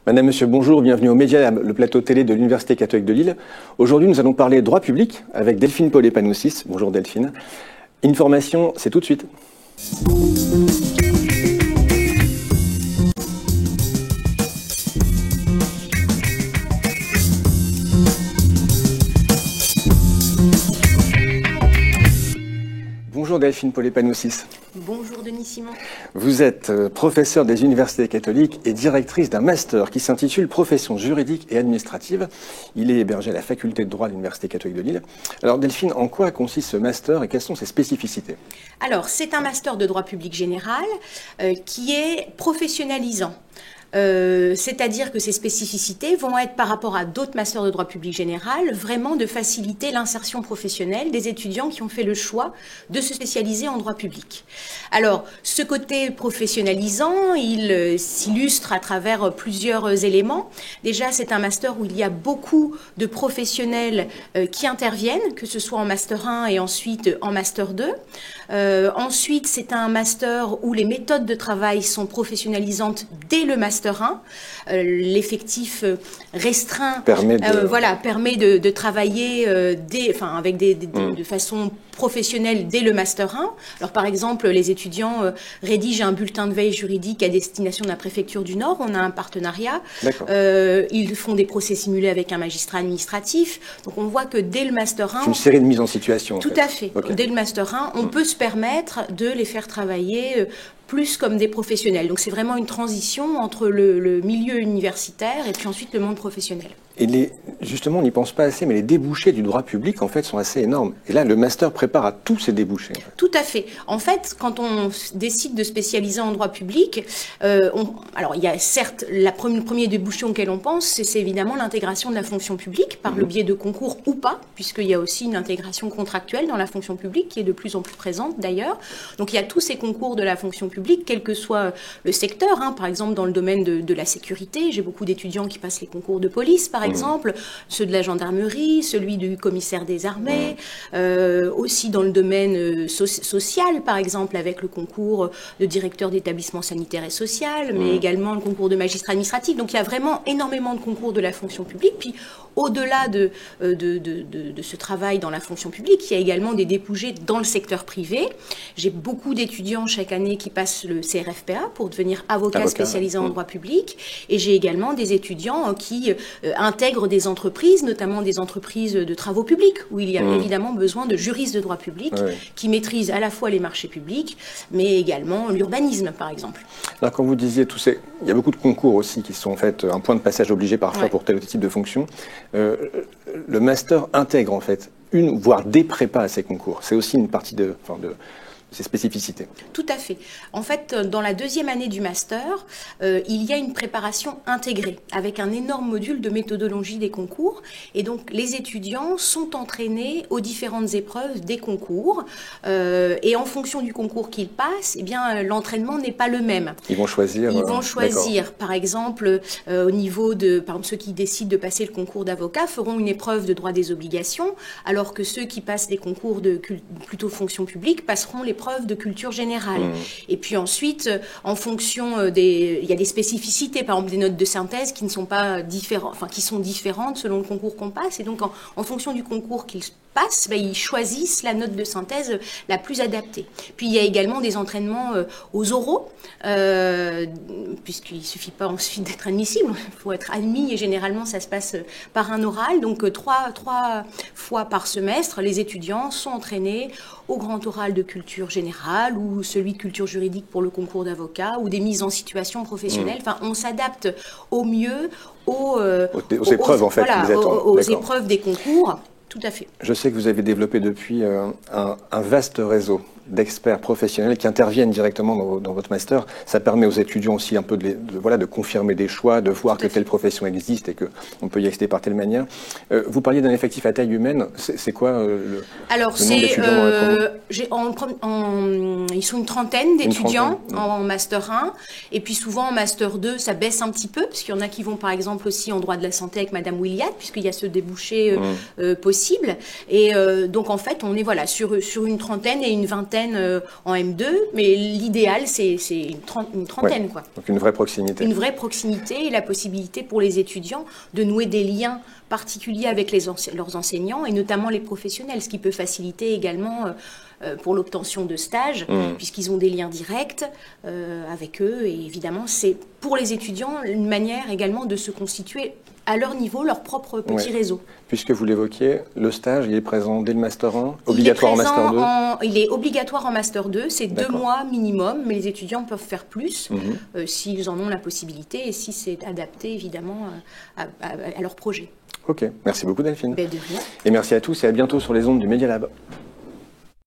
Madame, Monsieur, bonjour, bienvenue au Média, le plateau télé de l'Université catholique de Lille. Aujourd'hui, nous allons parler droit public avec Delphine Paulet-Panoussis. Bonjour Delphine. Une formation, c'est tout de suite. Bonjour Delphine Paulet-Panoussis. Bonjour Denis Simon. Vous êtes professeure des universités catholiques et directrice d'un master qui s'intitule Professions juridiques et administratives. Il est hébergé à la faculté de droit de l'Université catholique de Lille. Alors Delphine, en quoi consiste ce master et quelles sont ses spécificités? Alors, c'est un master de droit public général qui est professionnalisant. C'est-à-dire que ces spécificités vont être par rapport à d'autres masters de droit public général, vraiment de faciliter l'insertion professionnelle des étudiants qui ont fait le choix de se spécialiser en droit public. Alors, ce côté professionnalisant, il s'illustre à travers plusieurs éléments. Déjà, c'est un master où il y a beaucoup de professionnels qui interviennent, que ce soit en master 1 et ensuite en master 2. Ensuite, c'est un master où les méthodes de travail sont professionnalisantes dès le master 1. L'effectif restreint permet de travailler avec de façon professionnelle dès le master 1. Alors par exemple, les étudiants rédigent un bulletin de veille juridique à destination de la préfecture du Nord. On a un partenariat. Ils font des procès simulés avec un magistrat administratif. Donc on voit que dès le master 1... C'est une série de mises en situation. Tout à fait. Okay. Dès le master 1, on peut se permettre de les faire travailler plus comme des professionnels. Donc c'est vraiment une transition entre le milieu universitaire et puis ensuite le monde professionnel. Et justement, on n'y pense pas assez, mais les débouchés du droit public, en fait, sont assez énormes. Et là, le master prépare à tous ces débouchés. Tout à fait. En fait, quand on décide de spécialiser en droit public, alors il y a certes le premier débouché auquel on pense, c'est évidemment l'intégration de la fonction publique, par le biais de concours ou pas, puisqu'il y a aussi une intégration contractuelle dans la fonction publique, qui est de plus en plus présente d'ailleurs. Donc il y a tous ces concours de la fonction publique, quel que soit le secteur. Par exemple, dans le domaine de la sécurité, j'ai beaucoup d'étudiants qui passent les concours de police, par exemple, ceux de la gendarmerie, celui du commissaire des armées, aussi dans le domaine social, par exemple, avec le concours de directeur d'établissement sanitaire et social, mais également le concours de magistrat administratif. Donc il y a vraiment énormément de concours de la fonction publique. Puis au-delà de ce travail dans la fonction publique, il y a également des débouchés dans le secteur privé. J'ai beaucoup d'étudiants chaque année qui passent le CRFPA pour devenir avocat spécialisé en droit public. Et j'ai également des étudiants qui intègrent des entreprises, notamment des entreprises de travaux publics, où il y a évidemment besoin de juristes de droit public qui maîtrisent à la fois les marchés publics, mais également l'urbanisme, par exemple. Alors, quand vous disiez il y a beaucoup de concours aussi qui sont en fait un point de passage obligé parfois pour tel ou tel type de fonction. Le master intègre en fait voire des prépas à ces concours. C'est aussi une partie de ces spécificités. Tout à fait. En fait, dans la deuxième année du master, il y a une préparation intégrée avec un énorme module de méthodologie des concours. Et donc, les étudiants sont entraînés aux différentes épreuves des concours. Et en fonction du concours qu'ils passent, eh bien, l'entraînement n'est pas le même. Ils vont choisir. Par exemple, au niveau par exemple, ceux qui décident de passer le concours d'avocat feront une épreuve de droit des obligations, alors que ceux qui passent les concours de plutôt fonction publique passeront l'épreuve de culture générale. Et puis ensuite, en fonction il y a des spécificités, par exemple des notes de synthèse qui ne sont pas différentes, qui sont différentes selon le concours qu'on passe. Et donc, en fonction du concours qu'ils passent, ils choisissent la note de synthèse la plus adaptée. Puis il y a également des entraînements aux oraux, puisqu'il ne suffit pas ensuite d'être admissible, il faut être admis et généralement ça se passe par un oral. Donc trois fois par semestre, les étudiants sont entraînés au grand oral de culture générale ou celui de culture juridique pour le concours d'avocat ou des mises en situation professionnelle. Enfin, on s'adapte au mieux aux épreuves, aux épreuves des concours. Tout à fait. Je sais que vous avez développé depuis un vaste réseau d'experts professionnels qui interviennent directement dans votre master. Ça permet aux étudiants aussi un peu de confirmer des choix, de voir que telle profession existe et qu'on peut y accéder par telle manière. Vous parliez d'un effectif à taille humaine. C'est quoi le nombre d'étudiants? Ils sont une trentaine d'étudiants en Master 1. Et puis souvent en Master 2, ça baisse un petit peu, parce qu'il y en a qui vont par exemple aussi en droit de la santé avec Madame Williat, puisqu'il y a ce débouché possible. Et donc en fait, on est sur une trentaine et une vingtaine vingtaine en M2, mais l'idéal, c'est une trentaine, quoi. Donc une vraie proximité. Une vraie proximité et la possibilité pour les étudiants de nouer des liens particuliers avec leurs enseignants et notamment les professionnels, ce qui peut faciliter également pour l'obtention de stages, puisqu'ils ont des liens directs avec eux. Et évidemment, c'est pour les étudiants une manière également de se constituer à leur niveau leur propre petit réseau. Puisque vous l'évoquiez, le stage, il est présent dès le Master 1, obligatoire en Master 2 Il est obligatoire en Master 2, c'est 2 mois minimum, mais les étudiants peuvent faire plus s'ils en ont la possibilité et si c'est adapté évidemment à leur projet. Ok, merci beaucoup Delphine. Ben, de rien. Et merci à tous et à bientôt sur les ondes du Media Lab.